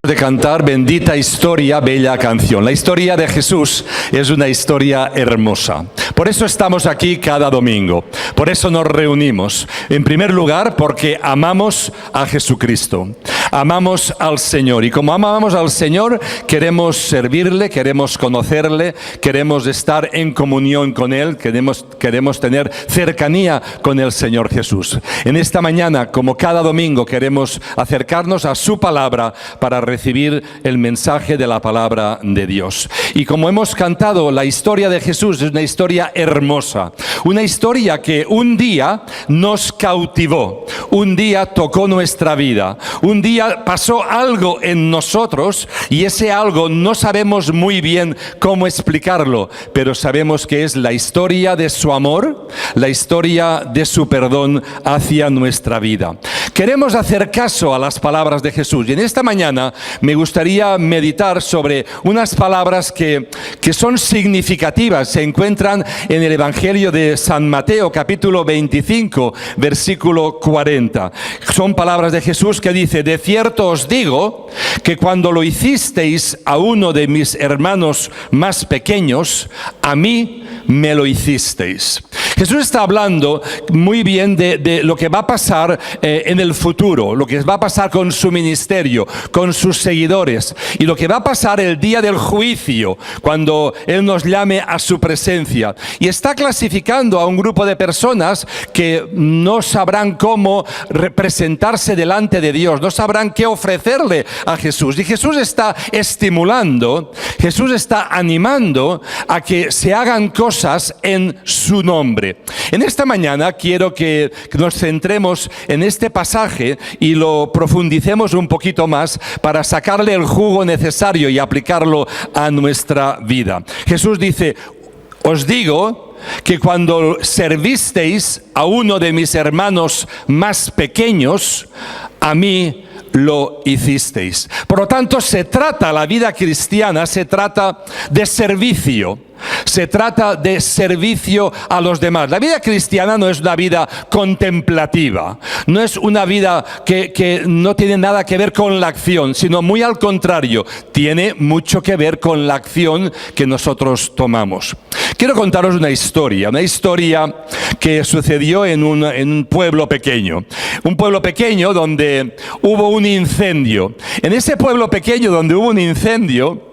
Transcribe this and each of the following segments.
De cantar Bendita historia, bella canción. La historia de Jesús es una historia hermosa. Por eso estamos aquí cada domingo. Por eso nos reunimos. En primer lugar, porque amamos a Jesucristo. Amamos al Señor. Y como amamos al Señor, queremos servirle, queremos conocerle, queremos estar en comunión con Él, queremos tener cercanía con el Señor Jesús. En esta mañana, como cada domingo, queremos acercarnos a su palabra para recibir el mensaje de la palabra de Dios. Y como hemos cantado, la historia de Jesús es una historia hermosa, una historia que un día nos cautivó, un día tocó nuestra vida, un día pasó algo en nosotros y ese algo no sabemos muy bien cómo explicarlo, pero sabemos que es la historia de su amor, la historia de su perdón hacia nuestra vida. Queremos hacer caso a las palabras de Jesús y en esta mañana me gustaría meditar sobre unas palabras que son significativas. Se encuentran en el Evangelio de San Mateo, capítulo 25, versículo 40. Son palabras de Jesús que dice: de cierto os digo que cuando lo hicisteis a uno de mis hermanos más pequeños, a mí me lo hicisteis. Jesús está hablando muy bien de lo que va a pasar en el futuro, lo que va a pasar con su ministerio, con sus seguidores y lo que va a pasar el día del juicio, cuando Él nos llame a su presencia. Y está clasificando a un grupo de personas que no sabrán cómo representarse delante de Dios, no sabrán qué ofrecerle a Jesús. Y Jesús está estimulando, Jesús está animando a que se hagan cosas en su nombre. En esta mañana quiero que nos centremos en este pasaje y lo profundicemos un poquito más para sacarle el jugo necesario y aplicarlo a nuestra vida. Jesús dice: os digo que cuando servisteis a uno de mis hermanos más pequeños, a mí lo hicisteis. Por lo tanto, la vida cristiana se trata de servicio. Se trata de servicio a los demás. La vida cristiana no es una vida contemplativa, no es una vida que no tiene nada que ver con la acción, sino muy al contrario, tiene mucho que ver con la acción que nosotros tomamos. Quiero contaros una historia que sucedió en un pueblo pequeño donde hubo un incendio. En ese pueblo pequeño donde hubo un incendio,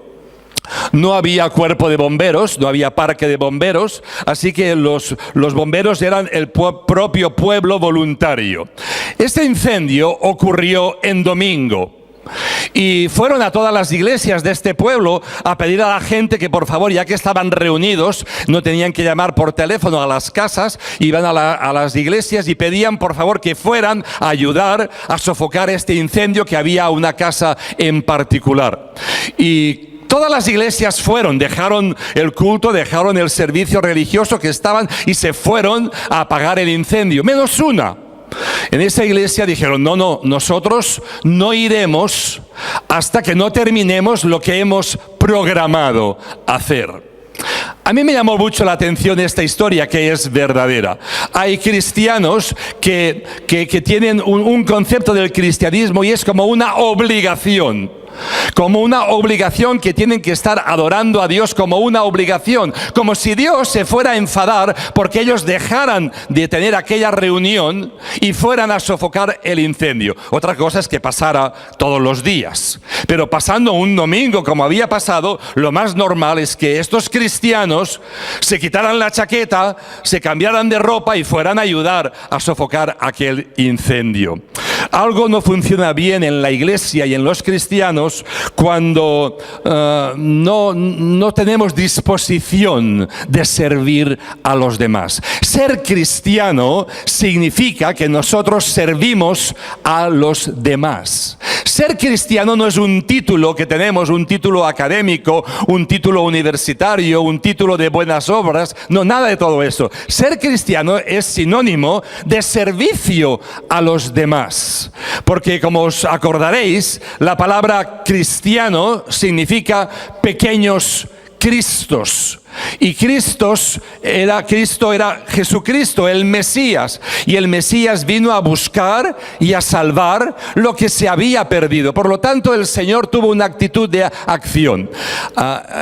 no había cuerpo de bomberos, no había parque de bomberos, así que los bomberos eran el propio pueblo voluntario. Este incendio ocurrió en domingo. Y fueron a todas las iglesias de este pueblo a pedir a la gente que por favor, ya que estaban reunidos, no tenían que llamar por teléfono a las casas, iban a las iglesias y pedían por favor que fueran a ayudar a sofocar este incendio, que había una casa en particular. Y todas las iglesias dejaron el culto, dejaron el servicio religioso que estaban y se fueron a apagar el incendio, menos una. En esa iglesia dijeron: no, nosotros no iremos hasta que no terminemos lo que hemos programado hacer. A mí me llamó mucho la atención esta historia, que es verdadera. Hay cristianos que tienen un concepto del cristianismo y es como una obligación. Como una obligación, que tienen que estar adorando a Dios como una obligación, como si Dios se fuera a enfadar porque ellos dejaran de tener aquella reunión y fueran a sofocar el incendio. Otra cosa es que pasara todos los días, pero pasando un domingo como había pasado, lo más normal es que estos cristianos se quitaran la chaqueta, se cambiaran de ropa y fueran a ayudar a sofocar aquel incendio. Algo no funciona bien en la iglesia y en los cristianos cuando no tenemos disposición de servir a los demás. Ser cristiano significa que nosotros servimos a los demás. Ser cristiano no es un título que tenemos, un título académico, un título universitario, un título de buenas obras. No, nada de todo eso. Ser cristiano es sinónimo de servicio a los demás. Porque, como os acordaréis, la palabra cristiano significa pequeños Cristos. Y Cristo era Jesucristo, el Mesías. Y el Mesías vino a buscar y a salvar lo que se había perdido. Por lo tanto, el Señor tuvo una actitud de acción.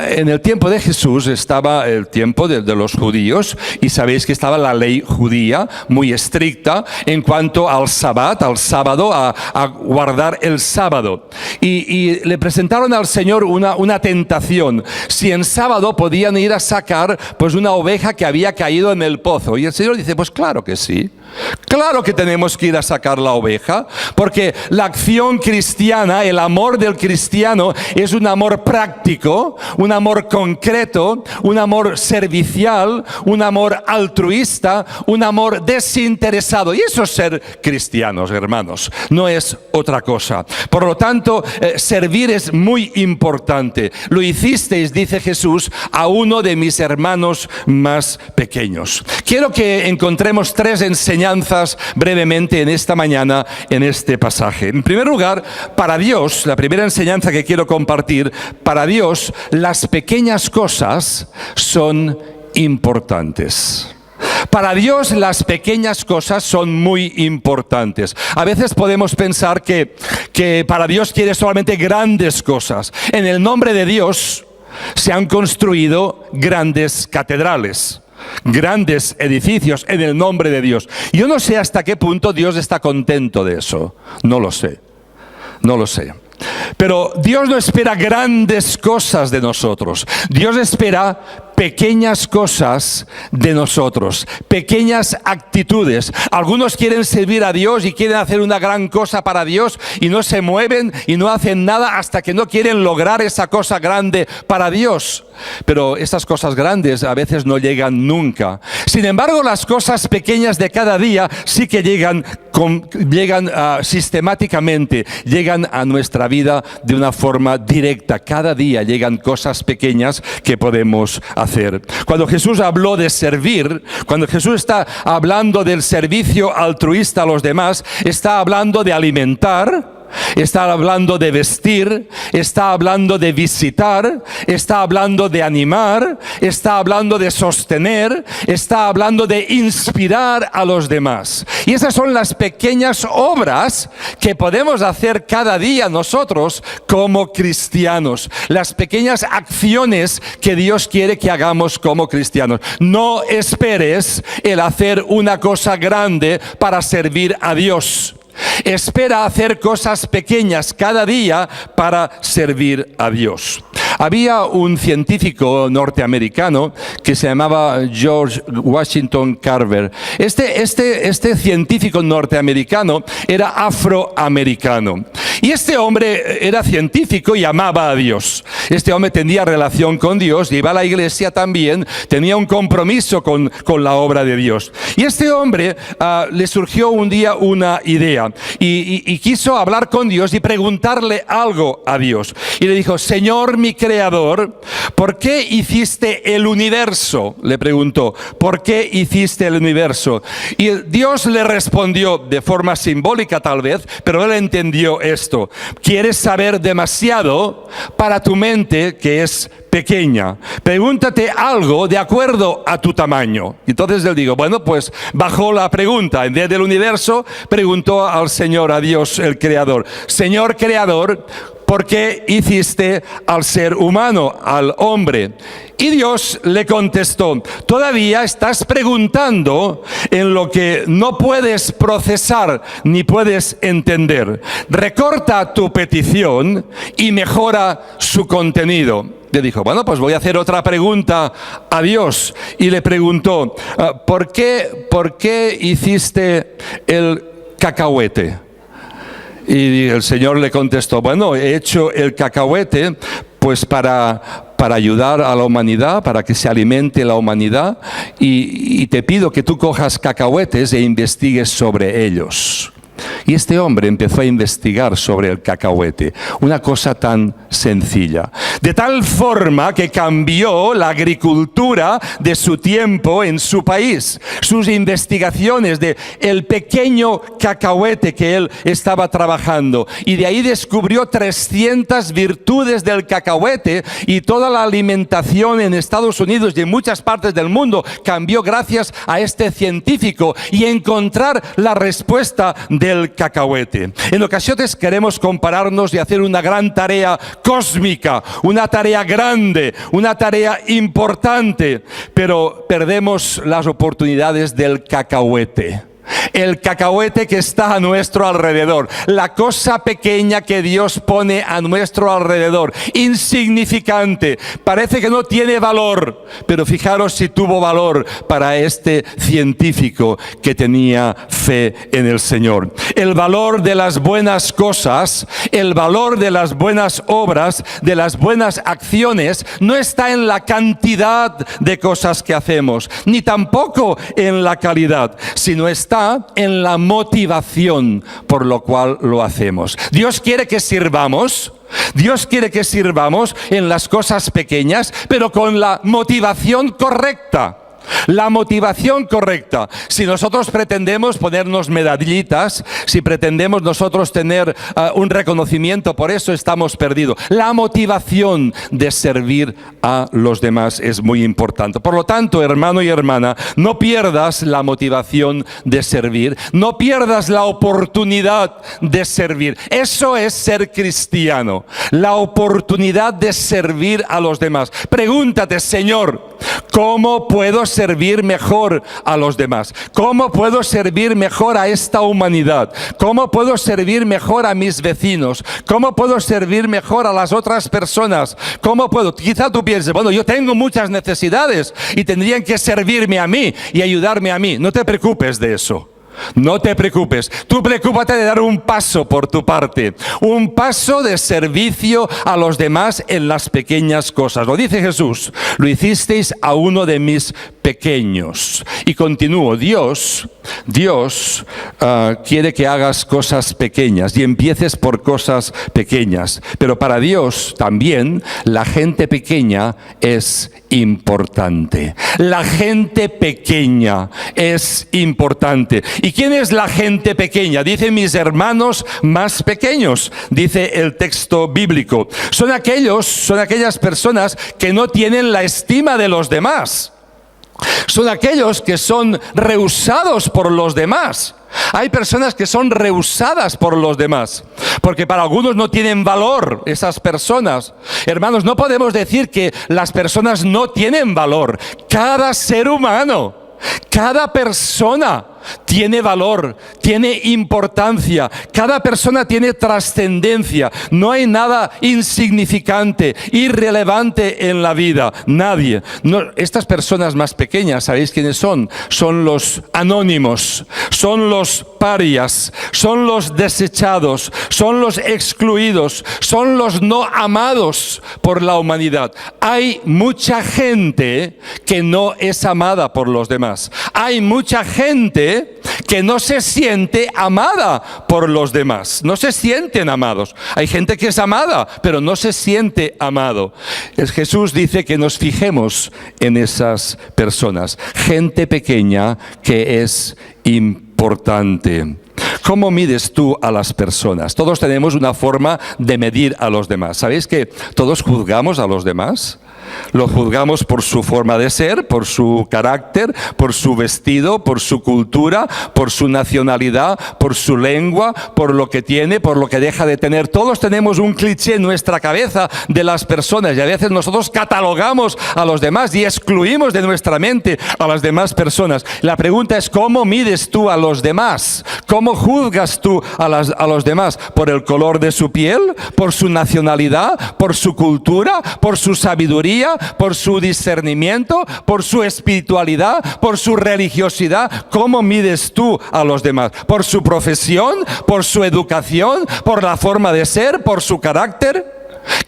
En el tiempo de Jesús estaba el tiempo de los judíos, y sabéis que estaba la ley judía muy estricta en cuanto al sábado, a guardar el sábado. Y le presentaron al Señor una tentación. Si en sábado podían ir a sacar pues una oveja que había caído en el pozo. Y el Señor dice, pues claro que sí. Claro que tenemos que ir a sacar la oveja, porque la acción cristiana, el amor del cristiano es un amor práctico, un amor concreto, un amor servicial, un amor altruista, un amor desinteresado. Y eso es ser cristianos, hermanos, no es otra cosa. Por lo tanto, servir es muy importante. Lo hicisteis, dice Jesús, a uno de mis hermanos más pequeños. Quiero que encontremos tres enseñanzas brevemente en esta mañana, en este pasaje. En primer lugar, para Dios, la primera enseñanza que quiero compartir, para Dios las pequeñas cosas son importantes. Para Dios las pequeñas cosas son muy importantes. A veces podemos pensar que para Dios quiere solamente grandes cosas. En el nombre de Dios se han construido grandes catedrales, grandes edificios en el nombre de Dios. Yo no sé hasta qué punto Dios está contento de eso. No lo sé. Pero Dios no espera grandes cosas de nosotros. Dios espera pequeñas cosas de nosotros, pequeñas actitudes. Algunos quieren servir a Dios y quieren hacer una gran cosa para Dios y no se mueven y no hacen nada hasta que no quieren lograr esa cosa grande para Dios. Pero esas cosas grandes a veces no llegan nunca. Sin embargo, las cosas pequeñas de cada día sí que llegan sistemáticamente, llegan a nuestra vida de una forma directa. Cada día llegan cosas pequeñas que podemos hacer. Cuando Jesús habló de servir, cuando Jesús está hablando del servicio altruista a los demás, está hablando de alimentar, está hablando de vestir, está hablando de visitar, está hablando de animar, está hablando de sostener, está hablando de inspirar a los demás. Y esas son las pequeñas obras que podemos hacer cada día nosotros como cristianos. Las pequeñas acciones que Dios quiere que hagamos como cristianos. No esperes el hacer una cosa grande para servir a Dios. Espera hacer cosas pequeñas cada día para servir a Dios. Había un científico norteamericano que se llamaba George Washington Carver. Este científico norteamericano era afroamericano. Y este hombre era científico y amaba a Dios. Este hombre tenía relación con Dios, iba a la iglesia también, tenía un compromiso con la obra de Dios. Y este hombre le surgió un día una idea y quiso hablar con Dios y preguntarle algo a Dios. Y le dijo, Señor mi Creador, ¿por qué hiciste el universo? Le preguntó, ¿por qué hiciste el universo? Y Dios le respondió de forma simbólica tal vez, pero él entendió esto. ¿Quieres saber demasiado para tu mente que es pequeña? Pregúntate algo de acuerdo a tu tamaño. Entonces él dijo, bueno, pues bajó la pregunta. En vez del universo, preguntó al Señor, a Dios el Creador. Señor Creador, ¿por qué hiciste al ser humano, al hombre? Y Dios le contestó, todavía estás preguntando en lo que no puedes procesar ni puedes entender. Recorta tu petición y mejora su contenido. Le dijo, bueno, pues voy a hacer otra pregunta a Dios. Y le preguntó, ¿por qué hiciste el cacahuete? Y el Señor le contestó, bueno, he hecho el cacahuete pues para ayudar a la humanidad, para que se alimente la humanidad, y te pido que tú cojas cacahuetes e investigues sobre ellos. Y este hombre empezó a investigar sobre el cacahuete, una cosa tan sencilla. De tal forma que cambió la agricultura de su tiempo en su país. Sus investigaciones de el pequeño cacahuete que él estaba trabajando. Y de ahí descubrió 300 virtudes del cacahuete, y toda la alimentación en Estados Unidos y en muchas partes del mundo cambió gracias a este científico y encontrar la respuesta del cacahuete. En ocasiones queremos compararnos y hacer una gran tarea cósmica, una tarea grande, una tarea importante, pero perdemos las oportunidades del cacahuete. El cacahuete que está a nuestro alrededor, la cosa pequeña que Dios pone a nuestro alrededor, insignificante, parece que no tiene valor, pero fijaros si tuvo valor para este científico que tenía fe en el Señor. El valor de las buenas cosas, el valor de las buenas obras, de las buenas acciones, no está en la cantidad de cosas que hacemos, ni tampoco en la calidad, sino está en la motivación por lo cual lo hacemos. Dios quiere que sirvamos. Dios quiere que sirvamos en las cosas pequeñas, pero con la motivación correcta. La motivación correcta. Si nosotros pretendemos ponernos medallitas, si pretendemos nosotros tener un reconocimiento, por eso estamos perdidos. La motivación de servir a los demás es muy importante. Por lo tanto, hermano y hermana, no pierdas la motivación de servir, no pierdas la oportunidad de servir. Eso es ser cristiano, la oportunidad de servir a los demás. Pregúntate, Señor, ¿cómo puedo servir mejor a los demás? ¿Cómo puedo servir mejor a esta humanidad? ¿Cómo puedo servir mejor a mis vecinos? ¿Cómo puedo servir mejor a las otras personas? ¿Cómo puedo? Quizá tú pienses, bueno, yo tengo muchas necesidades y tendrían que servirme a mí y ayudarme a mí. No te preocupes de eso. No te preocupes, tú preocúpate de dar un paso por tu parte, un paso de servicio a los demás en las pequeñas cosas. Lo dice Jesús, lo hicisteis a uno de mis pequeños. Y continúo, Dios quiere que hagas cosas pequeñas y empieces por cosas pequeñas. Pero para Dios también la gente pequeña es importante. La gente pequeña es importante. ¿Y quién es la gente pequeña? Dice mis hermanos más pequeños, dice el texto bíblico. Son aquellas personas que no tienen la estima de los demás. Son aquellos que son rehusados por los demás. Hay personas que son rehusadas por los demás, porque para algunos no tienen valor esas personas. Hermanos, no podemos decir que las personas no tienen valor. Cada ser humano, cada persona tiene valor, tiene importancia. Cada persona tiene trascendencia. No hay nada insignificante, irrelevante en la vida. Nadie. No, estas personas más pequeñas, ¿sabéis quiénes son? Son los anónimos, son los parias, son los desechados, son los excluidos, son los no amados por la humanidad. Hay mucha gente que no es amada por los demás. Hay mucha gente que no se siente amada por los demás. No se sienten amados. Hay gente que es amada, pero no se siente amado. Jesús dice que nos fijemos en esas personas. Gente pequeña que es importante. ¿Cómo mides tú a las personas? Todos tenemos una forma de medir a los demás. ¿Sabéis que todos juzgamos a los demás? Lo juzgamos por su forma de ser, por su carácter, por su vestido, por su cultura, por su nacionalidad, por su lengua, por lo que tiene, por lo que deja de tener. Todos tenemos un cliché en nuestra cabeza de las personas y a veces nosotros catalogamos a los demás y excluimos de nuestra mente a las demás personas. La pregunta es, ¿cómo mides tú a los demás? ¿Cómo juzgas tú a los demás? ¿Por el color de su piel? ¿Por su nacionalidad? ¿Por su cultura? ¿Por su sabiduría? ¿Por su discernimiento? ¿Por su espiritualidad? ¿Por su religiosidad? ¿Cómo mides tú a los demás? ¿Por su profesión? ¿Por su educación? ¿Por la forma de ser? ¿Por su carácter?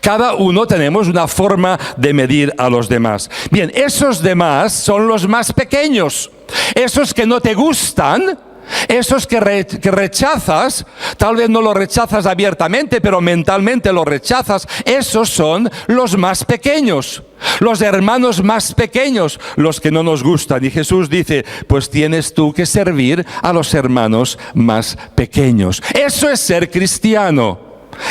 Cada uno tenemos una forma de medir a los demás. Bien, esos demás son los más pequeños. Esos que no te gustan, Esos que rechazas, tal vez no los rechazas abiertamente, pero mentalmente los rechazas, esos son los más pequeños, los hermanos más pequeños, los que no nos gustan. Y Jesús dice, pues tienes tú que servir a los hermanos más pequeños. Eso es ser cristiano.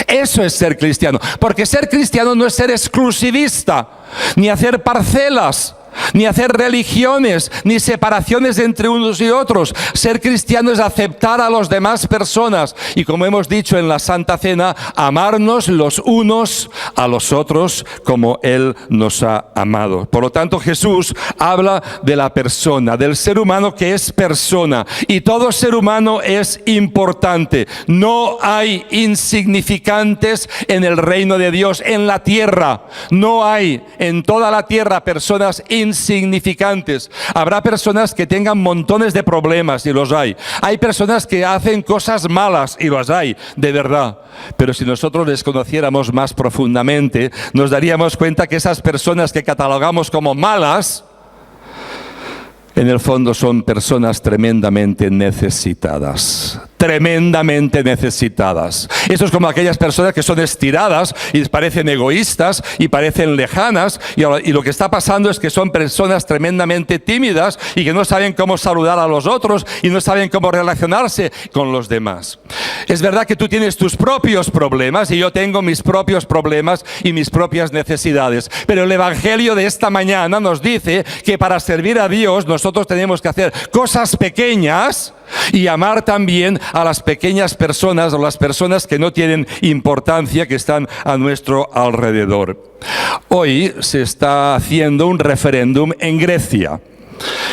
Eso es ser cristiano. Porque ser cristiano no es ser exclusivista, ni hacer parcelas, ni hacer religiones, ni separaciones entre unos y otros. Ser cristiano es aceptar a las demás personas y, como hemos dicho en la Santa Cena, amarnos los unos a los otros como Él nos ha amado. Por lo tanto, Jesús habla de la persona, del ser humano que es persona, y todo ser humano es importante. No hay insignificantes en el reino de Dios, en la tierra. No hay en toda la tierra personas insignificantes. Habrá personas que tengan montones de problemas, y los hay. Hay personas que hacen cosas malas, y los hay, de verdad. Pero si nosotros les conociéramos más profundamente, nos daríamos cuenta que esas personas que catalogamos como malas, en el fondo son personas tremendamente necesitadas. Tremendamente necesitadas. Eso es como aquellas personas que son estiradas y parecen egoístas y parecen lejanas, y lo que está pasando es que son personas tremendamente tímidas y que no saben cómo saludar a los otros y no saben cómo relacionarse con los demás. Es verdad que tú tienes tus propios problemas y yo tengo mis propios problemas y mis propias necesidades, pero el Evangelio de esta mañana nos dice que para servir a Dios nosotros tenemos que hacer cosas pequeñas y amar también a las pequeñas personas, o las personas que no tienen importancia, que están a nuestro alrededor. Hoy se está haciendo un referéndum en Grecia.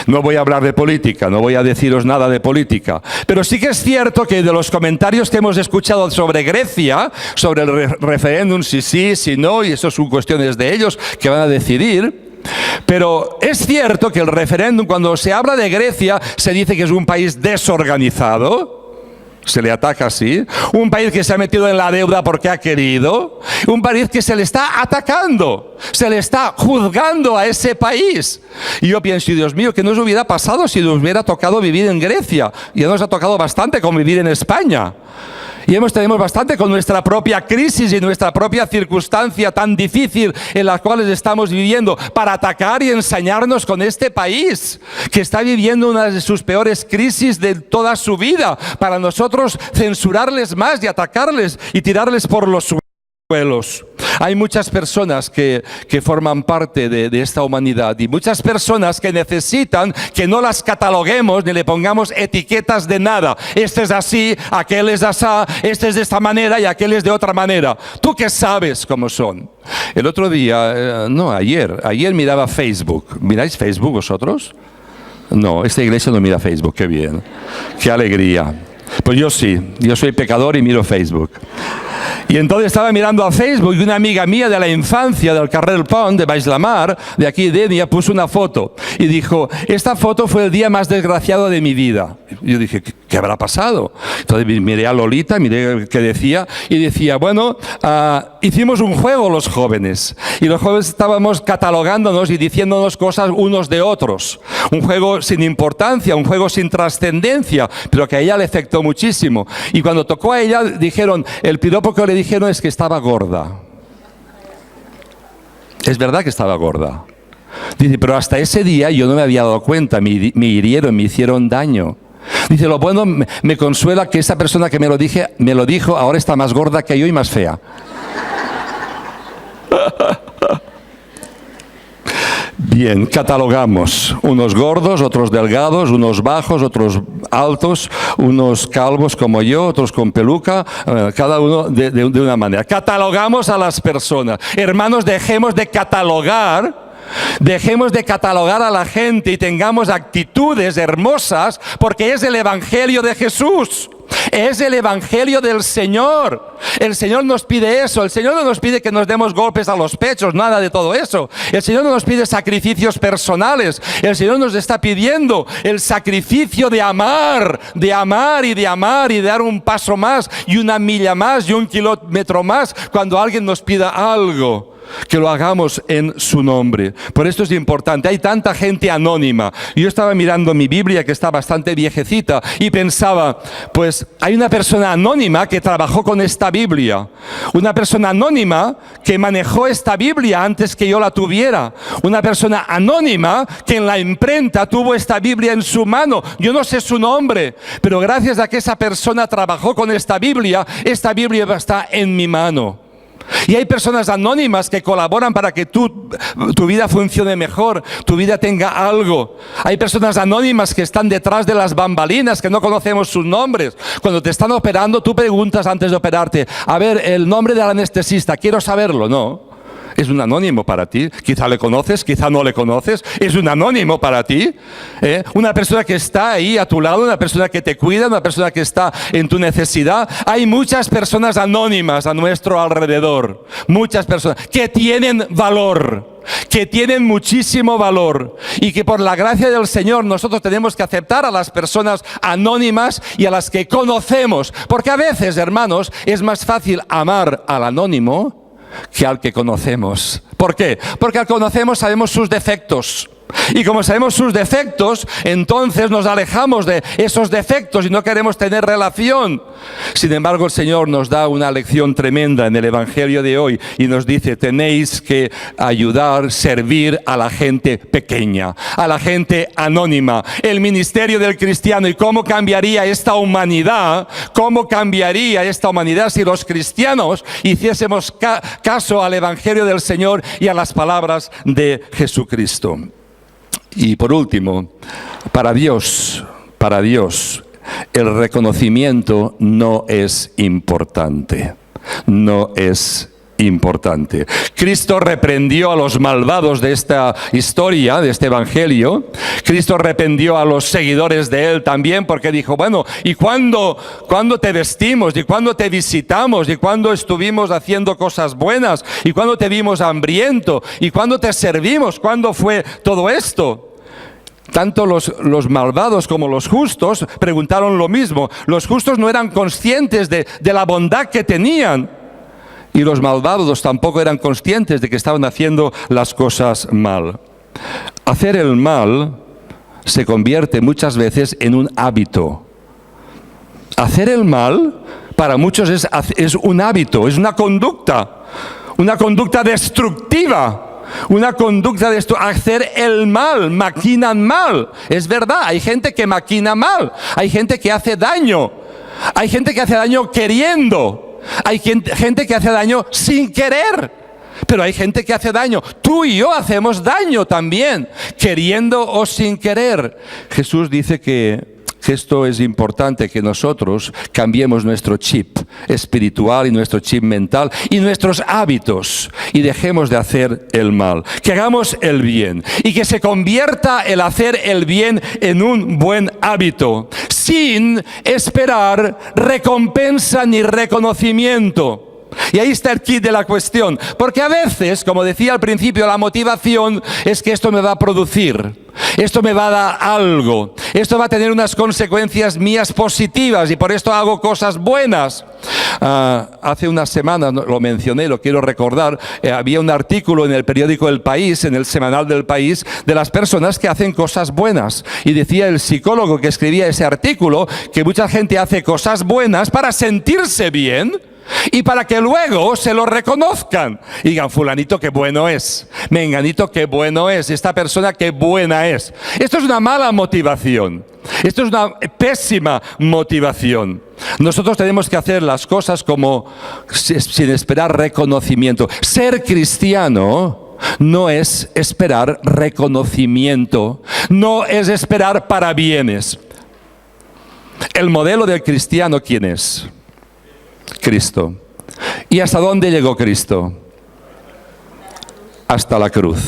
No voy a hablar de política, no voy a deciros nada de política, pero sí que es cierto que de los comentarios que hemos escuchado sobre Grecia, sobre el referéndum, si sí, si no, y eso son cuestiones de ellos que van a decidir. Pero es cierto que el referéndum, cuando se habla de Grecia, se dice que es un país desorganizado, se le ataca así, un país que se ha metido en la deuda porque ha querido, un país que se le está atacando, se le está juzgando a ese país. Y yo pienso, Dios mío, ¿qué nos hubiera pasado si nos hubiera tocado vivir en Grecia? Ya nos ha tocado bastante con vivir en España. Y tenemos bastante con nuestra propia crisis y nuestra propia circunstancia tan difícil en la cual estamos viviendo, para atacar y ensañarnos con este país que está viviendo una de sus peores crisis de toda su vida, para nosotros censurarles más y atacarles y tirarles por los suelos. Hay muchas personas que forman parte de esta humanidad, y muchas personas que necesitan que no las cataloguemos ni le pongamos etiquetas de nada. Este es así, aquel es asá, este es de esta manera y aquel es de otra manera. ¿Tú qué sabes cómo son? El otro día, ayer miraba Facebook. ¿Miráis Facebook vosotros? No, esta iglesia no mira Facebook. Qué bien, qué alegría. Pues yo sí, yo soy pecador y miro Facebook. Y entonces estaba mirando a Facebook y una amiga mía de la infancia del Carrer Pont, de Baix la Mar, de aquí de Denia, puso una foto y dijo, esta foto fue el día más desgraciado de mi vida. Y yo dije, ¿qué habrá pasado? Entonces miré a Lolita, miré qué decía, y decía, bueno, hicimos un juego los jóvenes, y los jóvenes estábamos catalogándonos y diciéndonos cosas unos de otros. Un juego sin importancia, un juego sin trascendencia, pero que a ella le afectó muchísimo. Y cuando tocó a ella, dijeron, el piropo que le dijeron es que estaba gorda. Es verdad que estaba gorda. Dice, pero hasta ese día yo no me había dado cuenta, me hirieron, me hicieron daño. Dice, lo bueno, me consuela que esa persona que me lo dijo, ahora está más gorda que yo y más fea. Bien, catalogamos unos gordos, otros delgados, unos bajos, otros altos, unos calvos como yo, otros con peluca, cada uno de una manera. Catalogamos a las personas. Hermanos, dejemos de catalogar a la gente y tengamos actitudes hermosas, porque es el Evangelio de Jesús. Es el Evangelio del Señor. El Señor nos pide eso. El Señor no nos pide que nos demos golpes a los pechos, nada de todo eso. El Señor no nos pide sacrificios personales. El Señor nos está pidiendo el sacrificio de amar y de dar un paso más y una milla más y un kilómetro más cuando alguien nos pida algo. que lo hagamos en su nombre. Por esto es importante. Hay tanta gente anónima. Yo estaba mirando mi Biblia, que está bastante viejecita, y pensaba, pues hay una persona anónima que trabajó con esta Biblia. Una persona anónima que manejó esta Biblia antes que yo la tuviera. Una persona anónima que en la imprenta tuvo esta Biblia en su mano. Yo no sé su nombre, pero gracias a que esa persona trabajó con esta Biblia está en mi mano. Y hay personas anónimas que colaboran para que tu vida funcione mejor, tu vida tenga algo. Hay personas anónimas que están detrás de las bambalinas, que no conocemos sus nombres. Cuando te están operando, tú preguntas antes de operarte, a ver, el nombre del anestesista, quiero saberlo, ¿no? Es un anónimo para ti. Quizá le conoces, quizá no le conoces. Es un anónimo para ti. Una persona que está ahí a tu lado, una persona que te cuida, una persona que está en tu necesidad. Hay muchas personas anónimas a nuestro alrededor. Muchas personas que tienen valor, que tienen muchísimo valor, y que por la gracia del Señor nosotros tenemos que aceptar a las personas anónimas y a las que conocemos. Porque a veces, hermanos, es más fácil amar al anónimo que al que conocemos. ¿Por qué? Porque al que conocemos sabemos sus defectos. Y como sabemos sus defectos, entonces nos alejamos de esos defectos y no queremos tener relación. Sin embargo, el Señor nos da una lección tremenda en el Evangelio de hoy y nos dice, tenéis que ayudar, servir a la gente pequeña, a la gente anónima. El ministerio del cristiano. ¿Y cómo cambiaría esta humanidad? ¿Cómo cambiaría esta humanidad si los cristianos hiciésemos caso al Evangelio del Señor y a las palabras de Jesucristo? Y por último, para Dios, el reconocimiento no es importante. No es importante. Cristo reprendió a los malvados de esta historia, de este evangelio. Cristo reprendió a los seguidores de Él también, porque dijo, bueno, ¿y cuándo te vestimos? ¿Y cuándo te visitamos? ¿Y cuándo estuvimos haciendo cosas buenas? ¿Y cuándo te vimos hambriento? ¿Y cuándo te servimos? ¿Cuándo fue todo esto? Tanto los malvados como los justos preguntaron lo mismo. Los justos no eran conscientes de la bondad que tenían. Y los malvados tampoco eran conscientes de que estaban haciendo las cosas mal. Hacer el mal se convierte muchas veces en un hábito. Hacer el mal para muchos es un hábito, es una conducta destructiva. Una conducta de esto, hacer el mal, maquinan mal. Es verdad, hay gente que maquina mal, hay gente que hace daño, hay gente que hace daño queriendo, hay gente que hace daño sin querer, pero hay gente que hace daño. Tú y yo hacemos daño también, queriendo o sin querer. Jesús dice que esto es importante, que nosotros cambiemos nuestro chip espiritual y nuestro chip mental y nuestros hábitos y dejemos de hacer el mal, que hagamos el bien y que se convierta el hacer el bien en un buen hábito, sin esperar recompensa ni reconocimiento. Y ahí está el kit de la cuestión, porque a veces, como decía al principio, la motivación es que esto me va a producir, esto me va a dar algo, esto va a tener unas consecuencias mías positivas y por esto hago cosas buenas. Hace unas semanas, lo mencioné, lo quiero recordar, había un artículo en el periódico El País, en el semanal del País, de las personas que hacen cosas buenas. Y decía el psicólogo que escribía ese artículo que mucha gente hace cosas buenas para sentirse bien y para que luego se lo reconozcan y digan, fulanito qué bueno es, menganito qué bueno es, esta persona qué buena es. Esto es una mala motivación, esto es una pésima motivación. Nosotros tenemos que hacer las cosas como sin esperar reconocimiento. Ser cristiano no es esperar reconocimiento, no es esperar parabienes. El modelo del cristiano, ¿quién es? Cristo. ¿Y hasta dónde llegó Cristo? Hasta la cruz.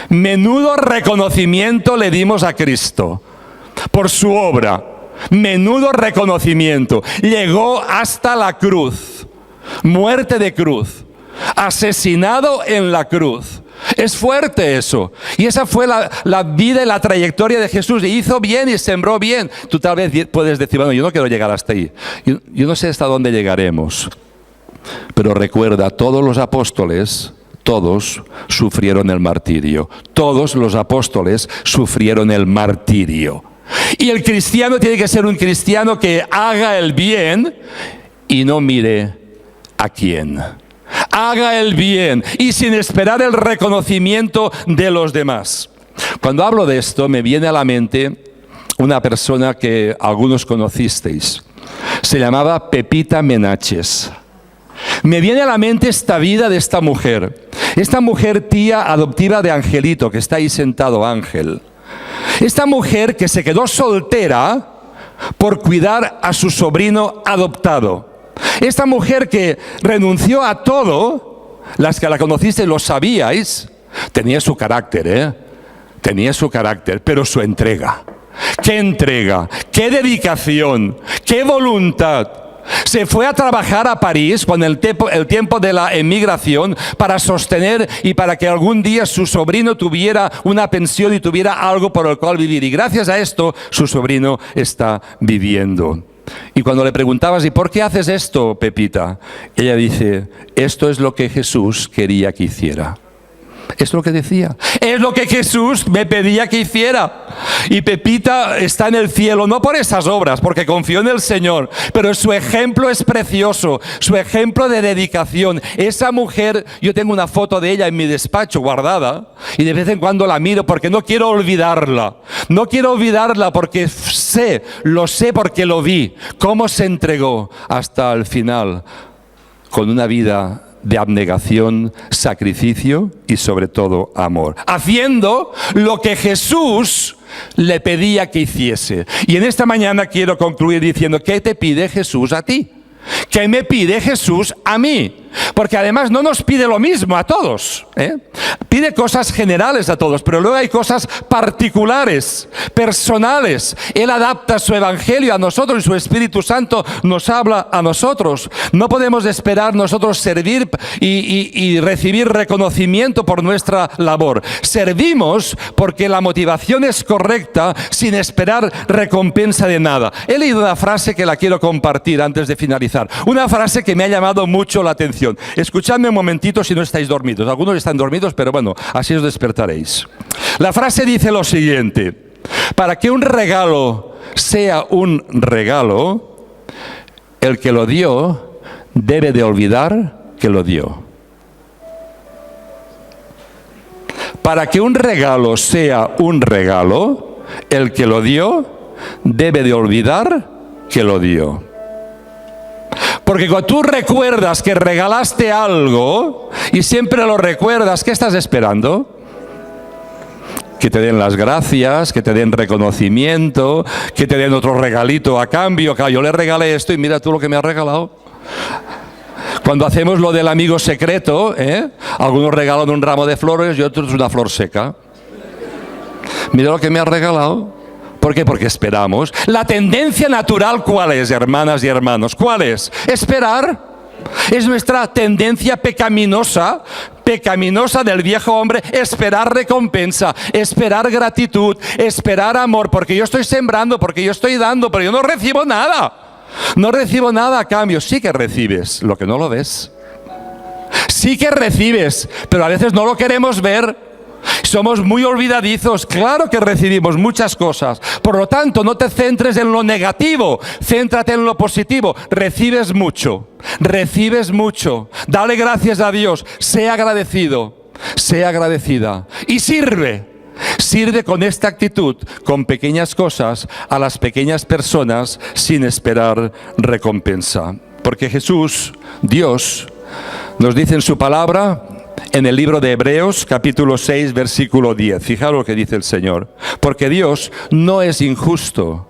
Menudo reconocimiento le dimos a Cristo por su obra. Menudo reconocimiento. Llegó hasta la cruz. Muerte de cruz. Asesinado en la cruz. Es fuerte eso. Y esa fue la vida y la trayectoria de Jesús. Y hizo bien y sembró bien. Tú tal vez puedes decir, bueno, yo no quiero llegar hasta ahí. Yo no sé hasta dónde llegaremos. Pero recuerda, todos los apóstoles, todos sufrieron el martirio. Todos los apóstoles sufrieron el martirio. Y el cristiano tiene que ser un cristiano que haga el bien y no mire a quién. Haga el bien y sin esperar el reconocimiento de los demás. Cuando hablo de esto, me viene a la mente una persona que algunos conocisteis. Se llamaba Pepita Menaches. Me viene a la mente esta vida de esta mujer. Esta mujer tía adoptiva de Angelito, que está ahí sentado Ángel. Esta mujer que se quedó soltera por cuidar a su sobrino adoptado. Esta mujer que renunció a todo, las que la conocisteis lo sabíais, tenía su carácter, tenía su carácter, pero su entrega. ¡Qué entrega! ¡Qué dedicación! ¡Qué voluntad! Se fue a trabajar a París con el tiempo de la emigración para sostener y para que algún día su sobrino tuviera una pensión y tuviera algo por el cual vivir. Y gracias a esto su sobrino está viviendo. Y cuando le preguntabas, ¿y por qué haces esto, Pepita? Ella dice, esto es lo que Jesús quería que hiciera. Es lo que decía. Es lo que Jesús me pedía que hiciera. Y Pepita está en el cielo, no por esas obras, porque confió en el Señor, pero su ejemplo es precioso, su ejemplo de dedicación. Esa mujer, yo tengo una foto de ella en mi despacho guardada, y de vez en cuando la miro porque no quiero olvidarla. No quiero olvidarla porque lo sé porque lo vi, cómo se entregó hasta el final, con una vida de abnegación, sacrificio y sobre todo amor, haciendo lo que Jesús le pedía que hiciese. Y en esta mañana quiero concluir diciendo, ¿qué te pide Jesús a ti? ¿Qué me pide Jesús a mí? Porque además no nos pide lo mismo a todos, Pide cosas generales a todos, pero luego hay cosas particulares, personales. Él adapta su evangelio a nosotros y su Espíritu Santo nos habla a nosotros. No podemos esperar nosotros servir y recibir reconocimiento por nuestra labor. Servimos porque la motivación es correcta sin esperar recompensa de nada. He leído una frase que la quiero compartir antes de finalizar. Una frase que me ha llamado mucho la atención. Escuchadme un momentito si no estáis dormidos. Algunos están dormidos, pero bueno, así os despertaréis. La frase dice lo siguiente: para que un regalo sea un regalo, el que lo dio debe de olvidar que lo dio. Para que un regalo sea un regalo, el que lo dio debe de olvidar que lo dio. Porque cuando tú recuerdas que regalaste algo y siempre lo recuerdas, ¿qué estás esperando? Que te den las gracias, que te den reconocimiento, que te den otro regalito a cambio. Yo le regalé esto y mira tú lo que me has regalado. Cuando hacemos lo del amigo secreto, algunos regalan un ramo de flores y otros una flor seca. Mira lo que me has regalado. ¿Por qué? Porque esperamos. La tendencia natural, ¿cuál es, hermanas y hermanos? ¿Cuál es? Esperar. Es nuestra tendencia pecaminosa del viejo hombre, esperar recompensa, esperar gratitud, esperar amor, porque yo estoy sembrando, porque yo estoy dando, pero yo no recibo nada. No recibo nada a cambio. Sí que recibes, lo que no lo ves. Sí que recibes, pero a veces no lo queremos ver. Somos muy olvidadizos. Claro que recibimos muchas cosas. Por lo tanto, no te centres en lo negativo, céntrate en lo positivo. Recibes mucho, recibes mucho. Dale gracias a Dios, sé agradecido, sé agradecida. Y sirve con esta actitud, con pequeñas cosas, a las pequeñas personas, sin esperar recompensa. Porque Jesús, Dios, nos dice en su palabra, en el libro de Hebreos, capítulo 6, versículo 10. Fijaros lo que dice el Señor. Porque Dios no es injusto.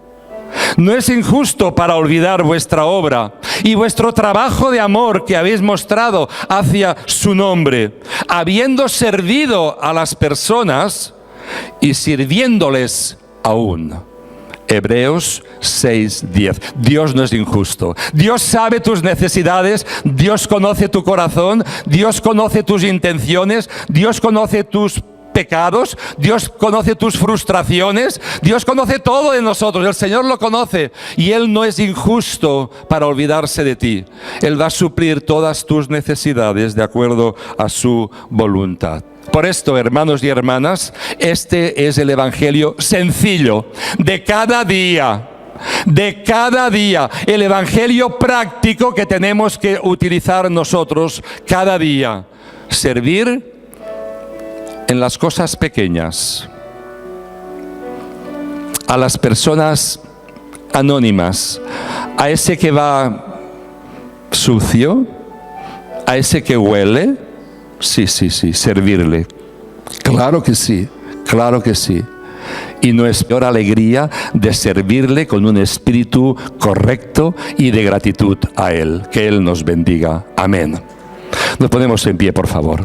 No es injusto para olvidar vuestra obra y vuestro trabajo de amor que habéis mostrado hacia su nombre, habiendo servido a las personas y sirviéndoles aún. Hebreos 6:10. Dios no es injusto. Dios sabe tus necesidades, Dios conoce tu corazón, Dios conoce tus intenciones, Dios conoce tus pecados, Dios conoce tus frustraciones, Dios conoce todo de nosotros, el Señor lo conoce y Él no es injusto para olvidarse de ti. Él va a suplir todas tus necesidades de acuerdo a su voluntad. Por esto, hermanos y hermanas, este es el evangelio sencillo de cada día. De cada día, el evangelio práctico que tenemos que utilizar nosotros cada día. Servir en las cosas pequeñas, a las personas anónimas, a ese que va sucio, a ese que huele, sí, servirle. Claro que sí, claro que sí. Y no es peor alegría de servirle con un espíritu correcto y de gratitud a Él. Que Él nos bendiga. Amén. Nos ponemos en pie, por favor.